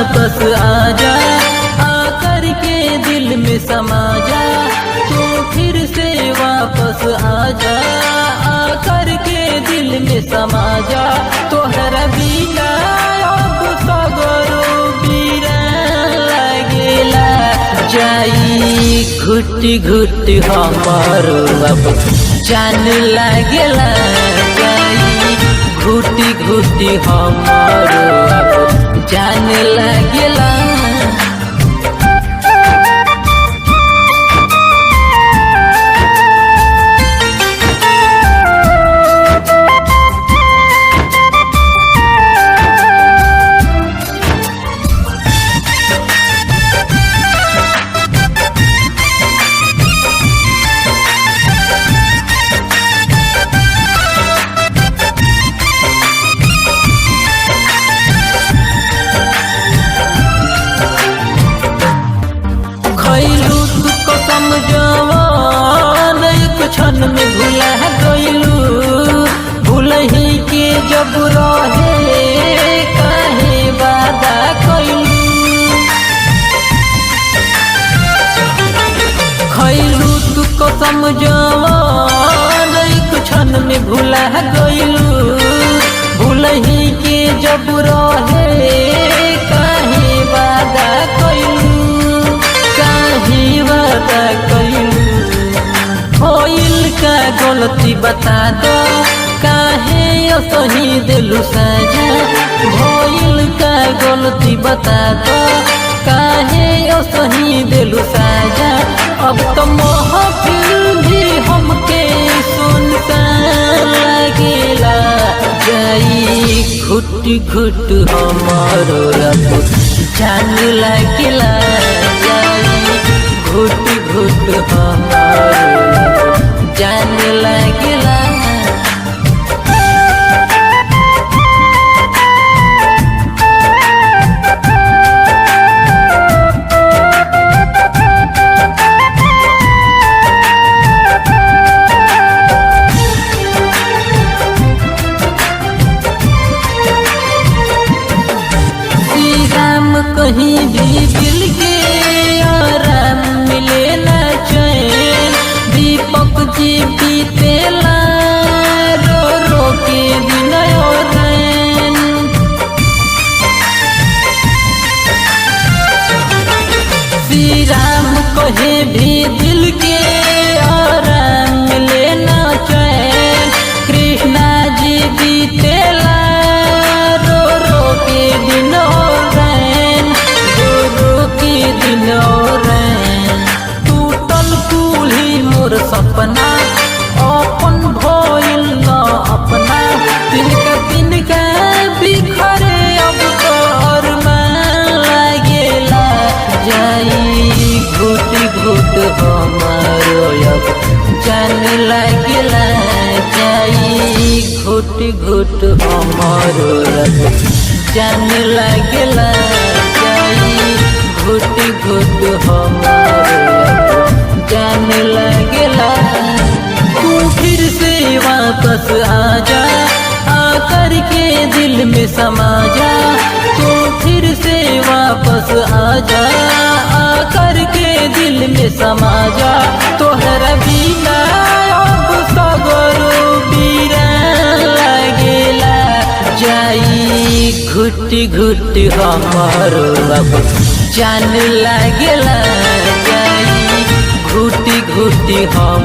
वापस आजा, आकर के दिल में समा जा। तू फिर से वापस आजा, आकर के दिल में समा जा। तोहरा बिना अब सगरो बीरान लागेला, जाई घुटी घुटी हमारो अब जान लागेला, जाई घुटी घुटी हमारो अब जान लागेला। खैलू तू कसम जवान एक क्षण में भुला गइलू, भूलही के जब रहे काहे वादा कइलू। खैलू तू कसम जवान एक क्षण में भुला गइलू, भूलही के जब रहे काहे वादा कइलू, काहे वादा कइलू। होइल का गलती बता दो, काहे असही दिलु साजा। होइल का गलती बता दो, काहे असही दिलु साजा। अब तो महफिल भी हमके सुनसान लागेला, जाई घुट घुट हमारो अब जान लागेला, जाई घुट घुट हमारो जान लागेला। कहीं भी दिल के आराम मिले न चैन, दीपक जी बीतेला रो रो के दिन और रैन। श्री राम कहे भी दिल के आराम मिले न चैन, कृष्णा जी बीतेला रो रो के दिन और रैन, दिन और टूटल कुल्ही मोर सपना, अपन भइल न अपना। तिनका बिखरे अब तो अरमान लागेला, जाई घुट घुट हमारो अब जान लागेला, जाई घुट घुट हमारो अब जान लागेला, जाई घुट घुट हमारो जान लागेला। तू फिर से वापस आजा, आकर के दिल में समा जा। तू फिर से वापस आजा, आकर के दिल में समा जा। तोहरा बिना अब सगरो बीरान लागेला, जाई घुट घुट हमारो अब जान लागेला, जाई घुटी घुटी हम